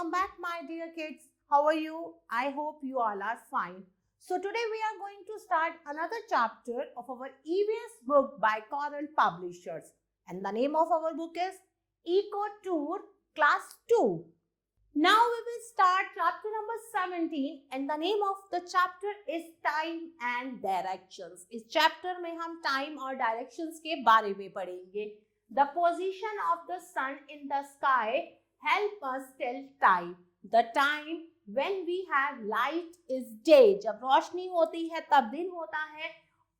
Welcome back, my dear kids. How are you? I hope you all are fine. So today we are going to start another chapter of our EVS book by Coral Publishers. And the name of our book is Eco Tour Class 2. Now we will start chapter number 17 and the name of the chapter is Time and Directions. इस chapter में हम time और directions के बारे में पढ़ेंगे. The position of the sun in the sky help us tell time. The time when we have light is day. जब रोशनी होती है तब दिन होता है.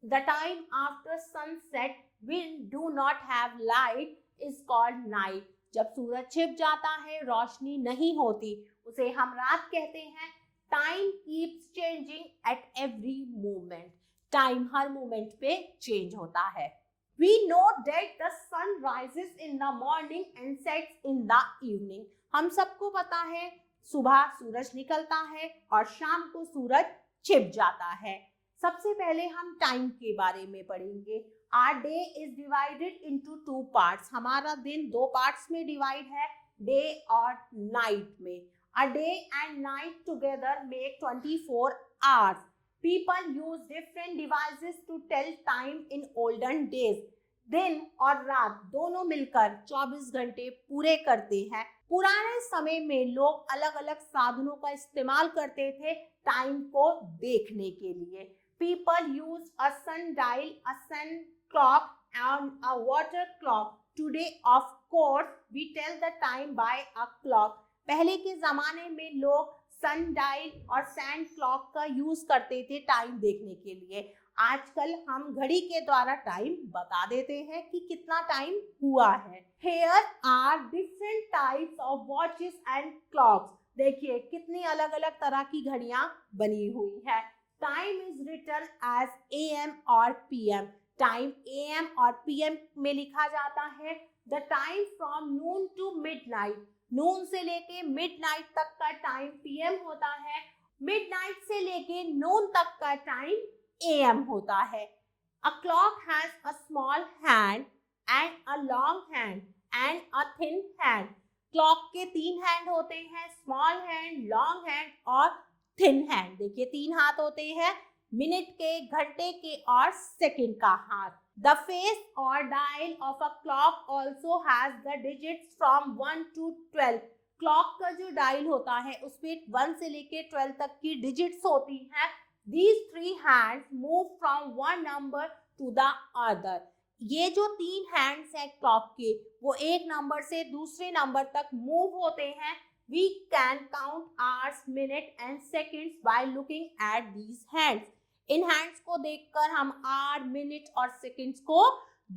The time after sunset we do not have light is called night. जब सूरज छिप जाता है, रोशनी नहीं होती, उसे हम रात कहते हैं. Time keeps changing at every moment. Time her moment पे चेंज होता है. We know that the sun rises in the morning and sets in the evening. हम सबको पता है सुबह सूरज निकलता है और शाम को सूरज छिप जाता है. सबसे पहले हम टाइम के बारे में पढ़ेंगे. Our day is divided into two parts. हमारा दिन दो पार्ट्स में डिवाइड है, डे और नाइट में. A day and night together make 24 hours. People use different devices to tell time in olden days. दिन और रात दोनों मिलकर 24 घंटे पूरे करते हैं. पुराने समय में लोग अलग अलग साधनों का इस्तेमाल करते थे टाइम को देखने के लिए. People use a sundial, a sun clock and a water clock. Today, of course, we tell the time by a clock. पहले के जमाने में लोग सनडाइल और सैंड क्लॉक का यूज करते थे टाइम देखने के लिए. आजकल हम घड़ी के द्वारा टाइम बता देते हैं कि कितना टाइम हुआ है. Here are different types of watches and clocks. देखिए कितनी अलग अलग तरह की घड़ियां बनी हुई है. Time is written as AM और PM. Time AM और PM में लिखा जाता है. The time from noon to midnight. नून से लेके मिडनाइट तक का टाइम PM होता है. मिडनाइट से लेके नून तक का टाइम AM होता है. A clock has a small hand and a long hand and a thin hand. Clock के 3 हैंड होते हैं, स्मॉल हैंड, लॉन्ग हैंड और थिन हैंड. देखिए 3 हाथ होते हैं, मिनट के, घंटे के और सेकंड का हाथ. The face or dial of a clock also has the digits from 1 to 12. Clock का जो डायल होता है उसमें 1 से लेके 12 तक की डिजिट्स होती हैं. These 3 hands move from one number to the other. ये जो 3 हैंड्स हैं क्लॉक के वो एक नंबर से दूसरे नंबर तक मूव होते हैं. We can count hours, minutes and seconds by looking at these hands. In hands को देखकर हम आवर, मिनट और सेकंड्स को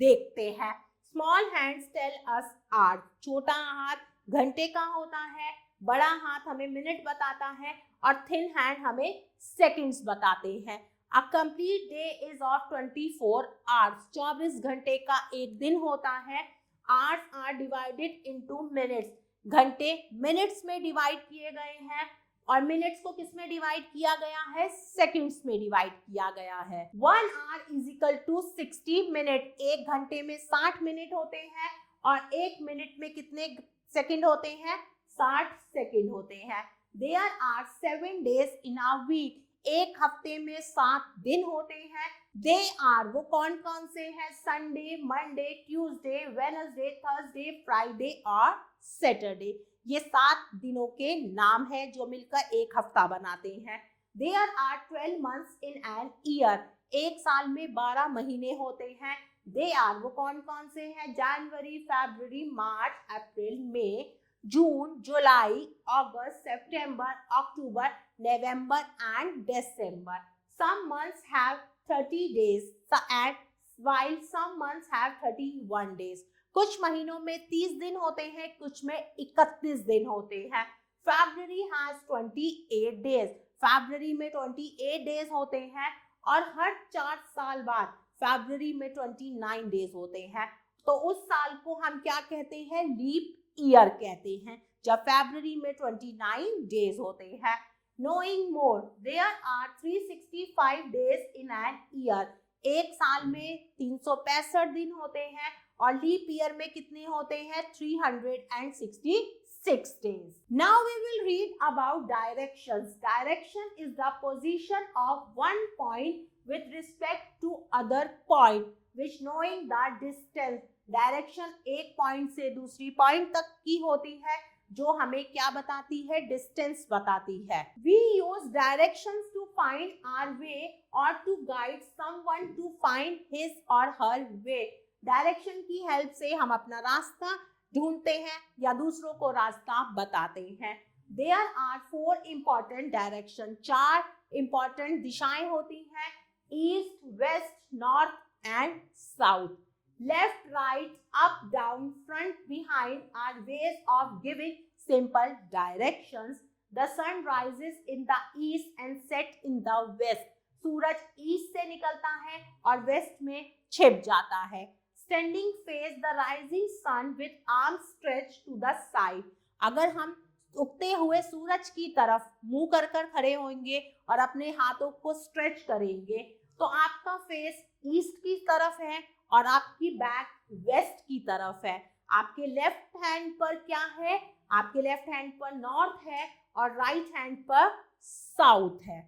देखते हैं. Small hands tell us hour. छोटा हाथ घंटे का होता है, बड़ा हाथ हमें मिनट बताता है और थिन हैंड हमें सेकंड्स बताते हैं. A complete day is of 24 hours. 24 घंटे का एक दिन होता है. Hours are divided into minutes. घंटे मिनट्स में डिवाइड किए गए हैं और मिनट्स को किस में डिवाइड किया गया है? सेकंड्स में डिवाइड किया गया है. 1 hour is equal to 60 minute. एक घंटे में 60 मिनट होते हैं और एक मिनट में कितने सेकंड होते हैं? 60 सेकंड होते हैं. There are 7 days in a week. एक हफ्ते में 7 दिन होते हैं. They are वो कौन कौन से हैं? Sunday, Monday, Tuesday, Wednesday, Thursday, Friday और सैटरडे. ये 7 दिनों के नाम हैं जो मिलकर एक हफ्ता बनाते हैं. There are 12 months in an year. एक साल में 12 महीने होते हैं. They are वो कौन कौन से हैं? जनवरी, फरवरी, मार्च, अप्रैल, मई, जून, जुलाई, अगस्त, सितंबर, अक्टूबर, नवंबर and December. Some months have 30 days and while some months have 31 days. कुछ महीनों में 30 दिन होते हैं, कुछ में 31 दिन होते हैं. February has 28 days. फरवरी में 28 डेज होते हैं और हर 4 साल बाद फरवरी में 29 डेज होते हैं. तो उस साल को हम क्या कहते हैं? लीप ईयर कहते हैं, जब फरवरी में 29 डेज होते हैं. Knowing more, there are 365 days in an year. एक साल में 365 दिन होते हैं और लीप ईयर में कितने होते हैं? 366 6 days. Now we will read about directions. Direction is the position of one point with respect to other point, which knowing the distance. Direction एक point से दूसरी point तक की होती है, जो हमें क्या बताती है? डिस्टेंस बताती है. We use directions to find our way or to guide someone to find his or her way. Direction की हेल्प से हम अपना रास्ता ढूंढते हैं या दूसरों को रास्ता बताते हैं. There are 4 important direction. 4 important दिशाएं होती हैं: east, west, north and south. Left, right, up, down, front, behind are ways of giving simple directions. The sun rises in the east and sets in the west. Suraj east से निकलता है और waste में छिप जाता है. Standing face the rising sun with arms stretched to the side. अगर हम उगते हुए सूरज की तरफ मुंह कर कर खड़े होंगे और अपने हाथों को स्ट्रेच करेंगे, तो आपका फेस ईस्ट की तरफ है और आपकी बैक वेस्ट की तरफ है. आपके लेफ्ट हैंड पर क्या है? आपके लेफ्ट हैंड पर नॉर्थ है और राइट हैंड पर साउथ है.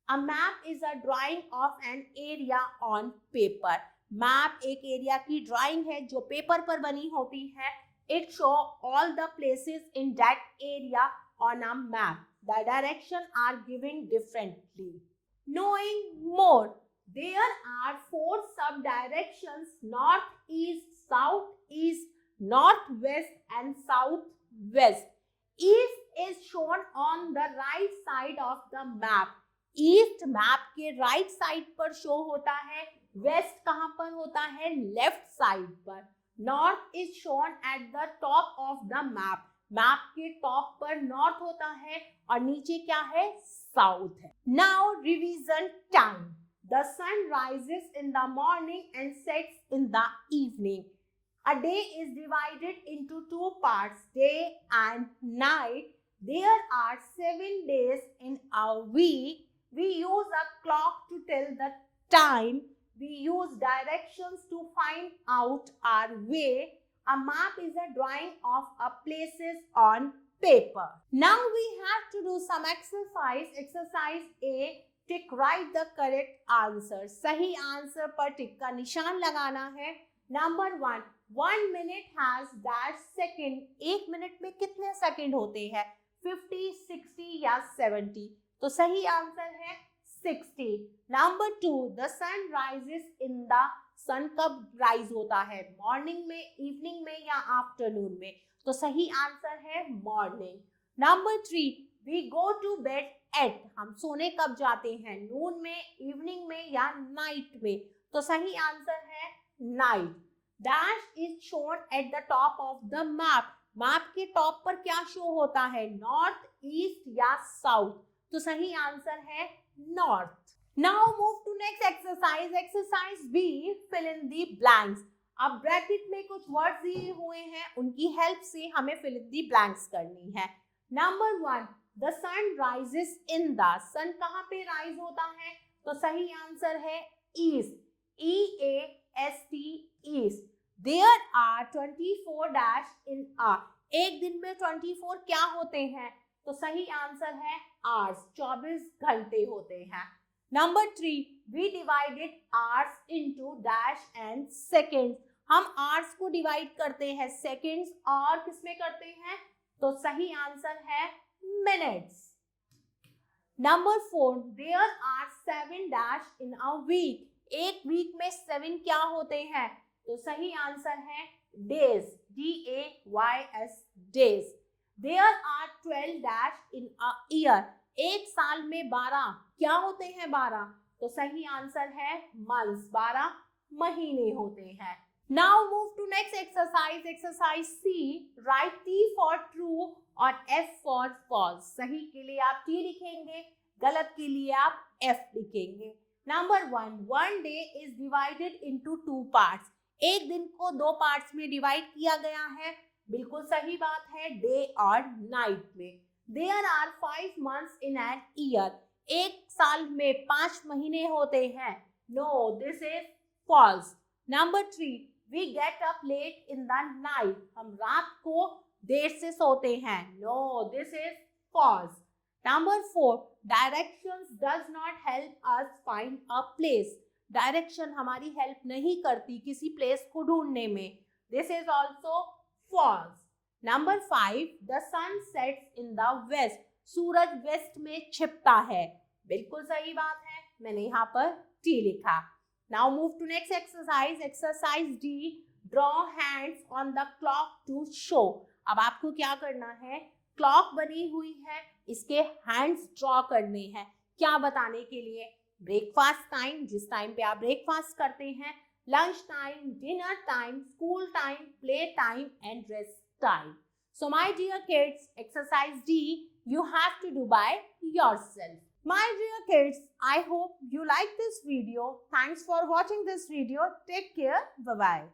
A map is a drawing of an area on paper. Map एक एरिया की ड्राइंग है जो पेपर पर बनी होती है. It show all the places in that area on a map. The direction are given differently. Knowing more, there are 4 sub directions: north, east, south, east, northwest and southwest. East is shown on the right side of the map. East map के right side पर show होता है. West कहां पर होता है? Left side पर. North is shown at the top of the map. Map के टॉप पर नॉर्थ होता है और नीचे क्या है? साउथ है. Now revision time. The sun rises in the morning and sets in the evening. A day is divided into 2 parts, day and night. There are 7 days in a week. We use a clock to tell the time. We use directions to find out our way. A map is a drawing of a places on paper. Now we have to do some exercise. Exercise A. Tick write the correct answer. सही answer पर टिक का निशान लगाना है. Number 1. 1 minute has dash second. 1 minute में कितने second होते हैं? 50, 60 या 70. तो सही आंसर है 60. Number 2. The sun rises in the. सन कब राइज होता है? मॉर्निंग में, इवनिंग में या आफ्टरनून में? तो सही आंसर है morning. Number 3. We go to bed at. हम सोने कब जाते हैं? नून में, इवनिंग में या नाइट में? तो सही आंसर है night. Dash is shown at the top of the map. Map के टॉप पर क्या शो होता है? नॉर्थ, ईस्ट या साउथ? तो सही आंसर है north. Now move to next exercise. Exercise B. Fill in the blanks. अब ब्रैकेट में कुछ वर्ड्स दिए हुए हैं, उनकी हेल्प से हमें फिल इन दी ब्लैंक्स करनी है. Number 1. The sun rises in the. Sun कहाँ पे राइज होता है? तो सही आंसर है east. EAST, east. There are 24 dash in a. एक दिन में 24 क्या होते हैं? तो सही आंसर है hours. 24 घंटे होते हैं. Number 3. We divided hours into dash and seconds. हम hours को डिवाइड करते हैं seconds और किसमें करते हैं? तो सही आंसर है minutes. Number 4. There are 7 dash in a week. एक वीक में 7 क्या होते हैं? तो सही आंसर है days. DAYS, days. There are 12 dash in a year. एक साल में 12 क्या होते हैं? 12. तो सही आंसर है months. 12 महीने होते हैं. Now move to next exercise. Exercise C. Write T for true और F for false. सही के लिए आप T लिखेंगे, गलत के लिए आप F लिखेंगे. Number 1. One day is divided into 2 parts. एक दिन को 2 पार्ट्स में डिवाइड किया गया है. बिल्कुल सही बात है, डे और नाइट में. There are 5 months in an year. एक साल में 5 महीने होते हैं. No, this is false. Number 3. We get up late in the night. हम रात को देर से सोते हैं. No, this is false. Number 4, directions does not help us find a place. Direction हमारी help नहीं करती किसी place को ढूंढने में. This is also false. Number 5, the sun sets in the west. सूरज वेस्ट में छिपता है. बिल्कुल सही बात है, मैंने यहाँ पर T लिखा. Now move to next exercise. Exercise D. Draw hands on the clock to show. अब आपको क्या करना है, क्लॉक बनी हुई है, इसके हैंड्स ड्रॉ करने हैं. क्या बताने के लिए? ब्रेकफास्ट टाइम, जिस टाइम पे आप ब्रेकफास्ट करते हैं, lunch time, dinner time, school time, play time and rest time. So my dear kids, exercise D you have to do by yourself. My dear kids, I hope you like this video. Thanks for watching this video. Take care. Bye-bye.